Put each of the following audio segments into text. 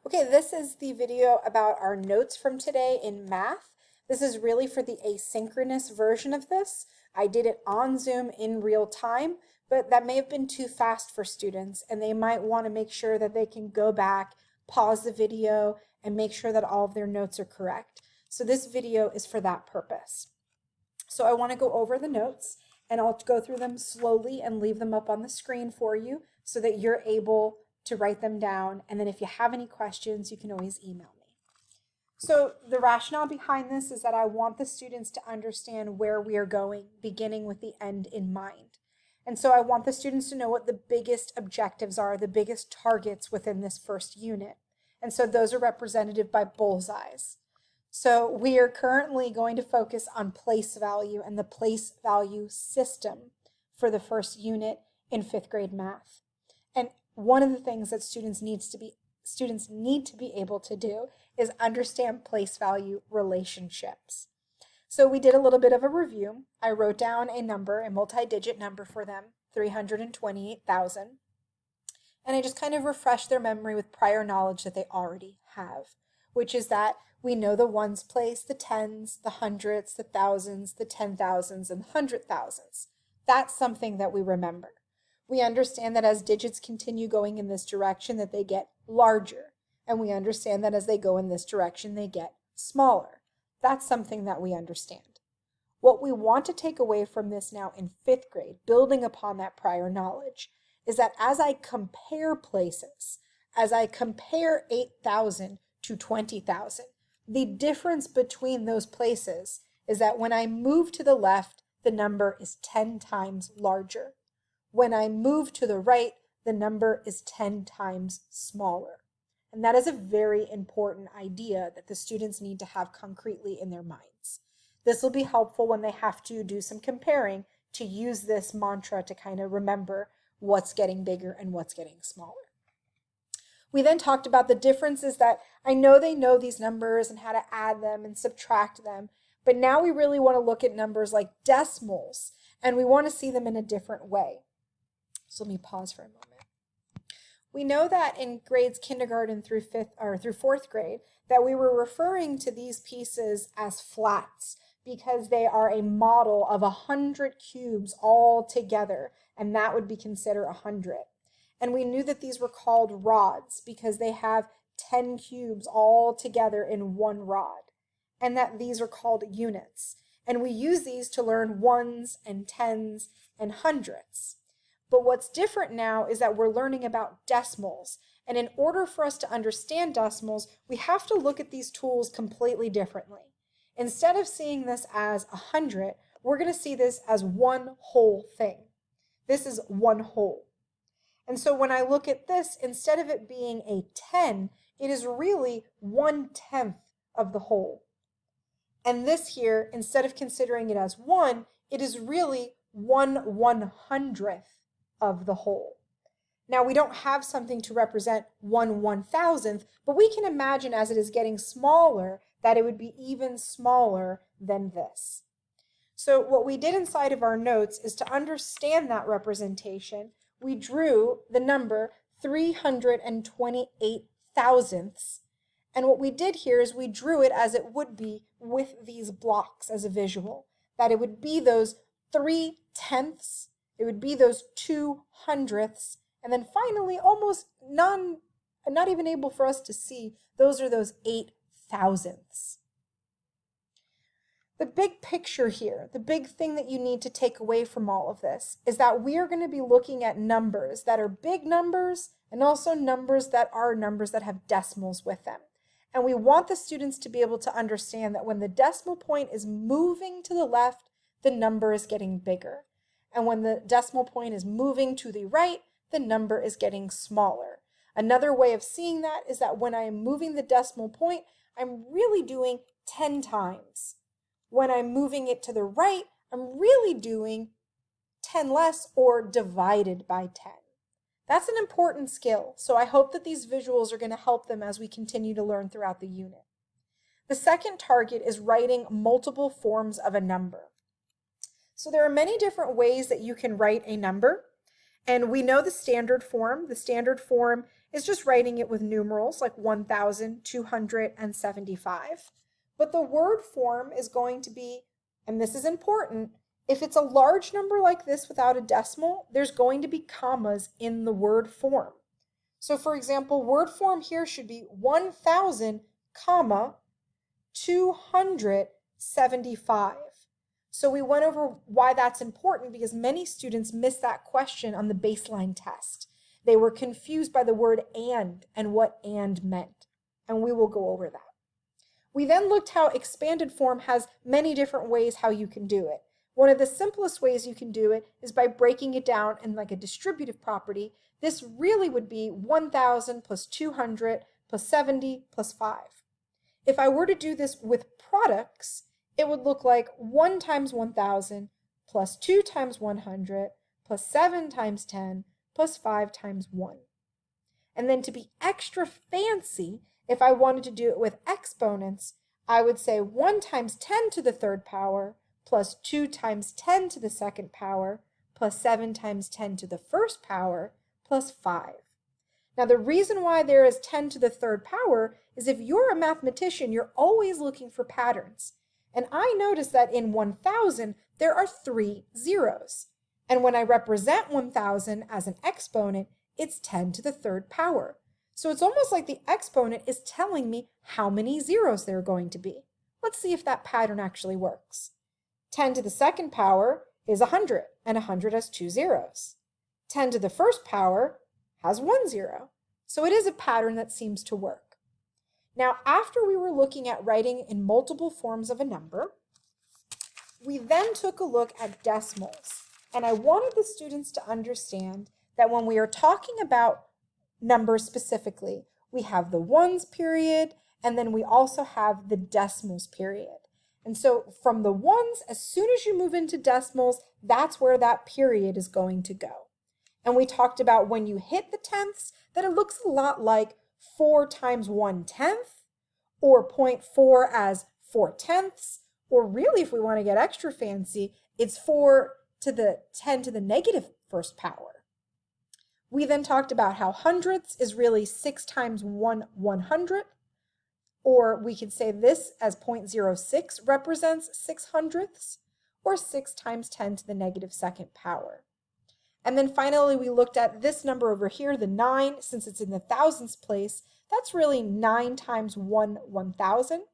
Okay, this is the video about our notes from today in math. This is really for the asynchronous version of this. I did it on Zoom in real time, but that may have been too fast for students, and they might want to make sure that they can go back, pause the video, and make sure that all of their notes are correct. So this video is for that purpose. So I want to go over the notes, and I'll go through them slowly and leave them up on the screen for you so that you're able to write them down. And then if you have any questions, you can always email me. So the rationale behind this is that I want the students to understand where we are going, beginning with the end in mind. And so I want the students to know what the biggest objectives are, the biggest targets within this first unit. And so those are represented by bullseyes. So we are currently going to focus on place value and the place value system for the first unit in 5th grade math. And one of the things that students need to be able to do is understand place value relationships. So we did a little bit of a review. I wrote down a number, a multi-digit number for them, 328,000. And I just kind of refreshed their memory with prior knowledge that they already have, which is that we know the ones place, the tens, the hundreds, the thousands, the 10,000s, and the 100,000s. That's something that we remember. We understand that as digits continue going in this direction, that they get larger. And we understand that as they go in this direction, they get smaller. That's something that we understand. What we want to take away from this now in 5th grade, building upon that prior knowledge, is that as I compare places, as I compare 8,000 to 20,000, the difference between those places is that when I move to the left, the number is 10 times larger. When I move to the right, the number is 10 times smaller. And that is a very important idea that the students need to have concretely in their minds. This will be helpful when they have to do some comparing to use this mantra to kind of remember what's getting bigger and what's getting smaller. We then talked about the differences that I know they know these numbers and how to add them and subtract them, but now we really want to look at numbers like decimals, and we want to see them in a different way. So let me pause for a moment. We know that in grades kindergarten through 4th grade that we were referring to these pieces as flats because they are a model of 100 cubes all together, and that would be considered 100. And we knew that these were called rods because they have 10 cubes all together in one rod, and that these are called units. And we use these to learn ones and tens and hundreds. But what's different now is that we're learning about decimals. And in order for us to understand decimals, we have to look at these tools completely differently. Instead of seeing this as 100, we're going to see this as one whole thing. This is one whole. And so when I look at this, instead of it being a 10, it is really 1/10 of the whole. And this here, instead of considering it as 1, it is really 1/100th of the whole. Now we don't have something to represent 1/1000th, but we can imagine as it is getting smaller that it would be even smaller than this. So what we did inside of our notes is to understand that representation, we drew the number 328 thousandths. And what we did here is we drew it as it would be with these blocks as a visual, that it would be those 3/10ths, it would be those 2/100ths, and then finally, almost not even able for us to see, those are those 8,000ths. The big picture here, the big thing that you need to take away from all of this is that we are going to be looking at numbers that are big numbers and also numbers that are numbers that have decimals with them. And we want the students to be able to understand that when the decimal point is moving to the left, the number is getting bigger. And when the decimal point is moving to the right, the number is getting smaller. Another way of seeing that is that when I am moving the decimal point, I'm really doing 10 times. When I'm moving it to the right, I'm really doing 10 less or divided by 10. That's an important skill, so I hope that these visuals are going to help them as we continue to learn throughout the unit. The second target is writing multiple forms of a number. So there are many different ways that you can write a number, and we know the standard form. The standard form is just writing it with numerals like 1,275. But the word form is going to be, and this is important, if it's a large number like this without a decimal, there's going to be commas in the word form. So for example, word form here should be 1,000, comma, 275. So we went over why that's important because many students missed that question on the baseline test. They were confused by the word and what and meant, and we will go over that. We then looked how expanded form has many different ways how you can do it. One of the simplest ways you can do it is by breaking it down in like a distributive property. This really would be 1,000 plus 200 plus 70 plus 5. If I were to do this with products, it would look like 1 times 1,000 plus 2 times 100 plus 7 times 10 plus 5 times 1. And then to be extra fancy, if I wanted to do it with exponents, I would say 1 times 10 to the third power plus 2 times 10 to the second power plus 7 times 10 to the first power plus 5. Now the reason why there is 10 to the third power is if you're a mathematician, you're always looking for patterns. And I noticed that in 1,000, there are 3 zeros. And when I represent 1,000 as an exponent, it's 10 to the third power. So it's almost like the exponent is telling me how many zeros there are going to be. Let's see if that pattern actually works. 10 to the second power is 100, and 100 has 2 zeros. 10 to the first power has 1 zero. So it is a pattern that seems to work. Now, after we were looking at writing in multiple forms of a number, we then took a look at decimals. And I wanted the students to understand that when we are talking about numbers specifically, we have the ones period, and then we also have the decimals period. And so from the ones, as soon as you move into decimals, that's where that period is going to go. And we talked about when you hit the tenths, that it looks a lot like 4 times 1/10, or 0.4 as 4/10, or really if we want to get extra fancy, it's 4 to the 10 to the negative first power. We then talked about how hundredths is really 6 times 1/100, or we could say this as 0.06 represents 6 hundredths, or 6 times 10 to the negative second power. And then finally, we looked at this number over here, the 9, since it's in the thousandths place, that's really 9 times 1/1000.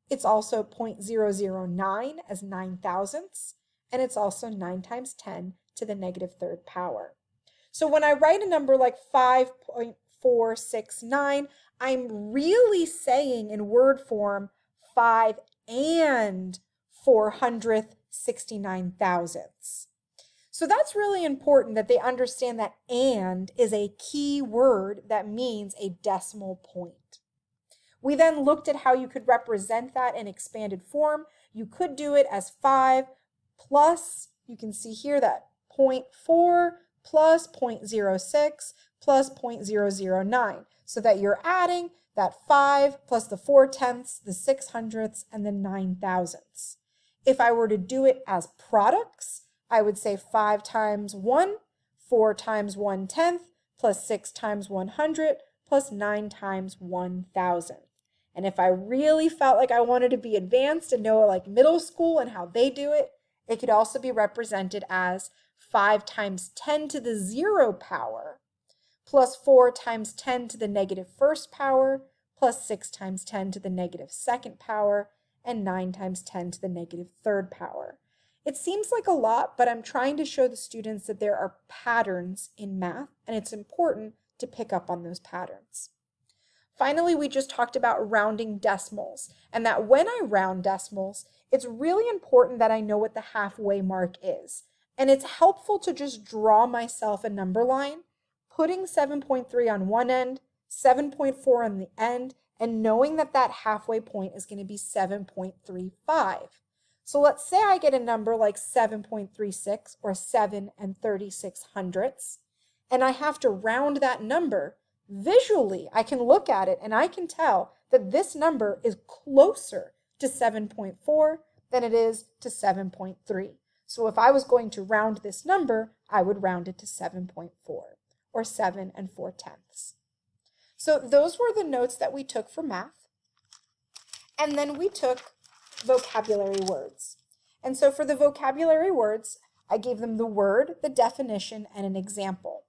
It's also 0.009 as 9 thousandths, and it's also 9 times 10 to the negative third power. So when I write a number like 5.469, I'm really saying in word form 5 and 469 thousandths. So that's really important that they understand that and is a key word that means a decimal point. We then looked at how you could represent that in expanded form. You could do it as 5 plus, you can see here that 0.4 plus 0.06 plus 0.009, so that you're adding that 5 plus the 4/10ths, the 6 hundredths, and the 9 thousandths. If I were to do it as products, I would say 5 times 1, 4 times 1/10, plus 6 times 100, plus 9 times 1,000. And if I really felt like I wanted to be advanced and know like middle school and how they do it, it could also be represented as 5 times 10 to the 0 power, plus 4 times 10 to the negative first power, plus 6 times 10 to the negative second power, and 9 times 10 to the negative third power. It seems like a lot, but I'm trying to show the students that there are patterns in math, and it's important to pick up on those patterns. Finally, we just talked about rounding decimals, and that when I round decimals, it's really important that I know what the halfway mark is. And it's helpful to just draw myself a number line, putting 7.3 on one end, 7.4 on the end, and knowing that that halfway point is going to be 7.35. So let's say I get a number like 7.36 or 7 36 hundredths, and I have to round that number. Visually, I can look at it and I can tell that this number is closer to 7.4 than it is to 7.3. So if I was going to round this number, I would round it to 7.4 or 7 4/10. So those were the notes that we took for math. And then we took vocabulary words. And so for the vocabulary words, I gave them the word, the definition, and an example.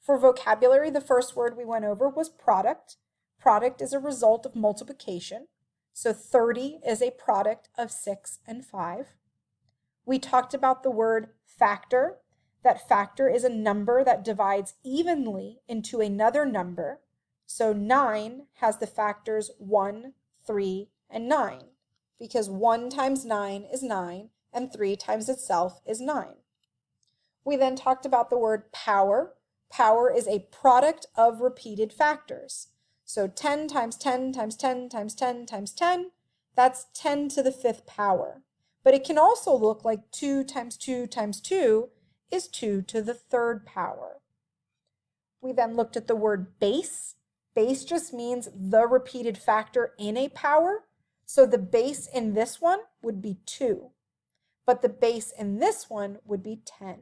For vocabulary, the first word we went over was product. Product is a result of multiplication. So 30 is a product of 6 and 5. We talked about the word factor. That factor is a number that divides evenly into another number. So 9 has the factors 1, 3, and 9, because 1 times 9 is 9, and 3 times itself is 9. We then talked about the word power. Power is a product of repeated factors. So 10 times 10 times 10 times 10 times 10, that's 10 to the 5th power. But it can also look like 2 times 2 times 2 is 2 to the 3rd power. We then looked at the word base. Base just means the repeated factor in a power. So the base in this one would be 2, but the base in this one would be 10.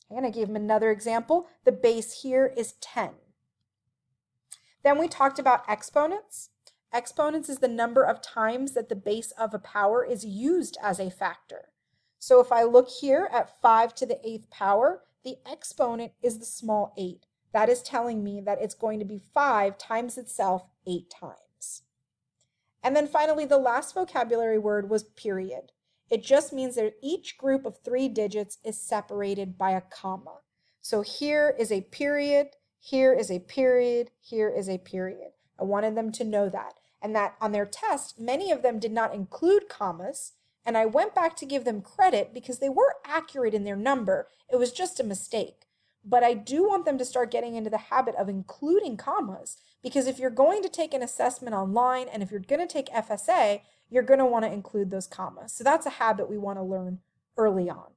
And I gave them another example. The base here is 10. Then we talked about exponents. Exponents is the number of times that the base of a power is used as a factor. So if I look here at 5 to the 8th power, the exponent is the small 8. That is telling me that it's going to be 5 times itself 8 times. And then finally, the last vocabulary word was period. It just means that each group of 3 digits is separated by a comma. So here is a period, here is a period, here is a period. I wanted them to know that. And that on their test, many of them did not include commas. And I went back to give them credit because they were accurate in their number. It was just a mistake. But I do want them to start getting into the habit of including commas, because if you're going to take an assessment online and if you're going to take FSA, you're going to want to include those commas. So that's a habit we want to learn early on.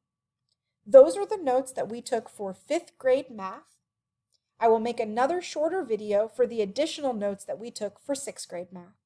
Those are the notes that we took for 5th grade math. I will make another shorter video for the additional notes that we took for 6th grade math.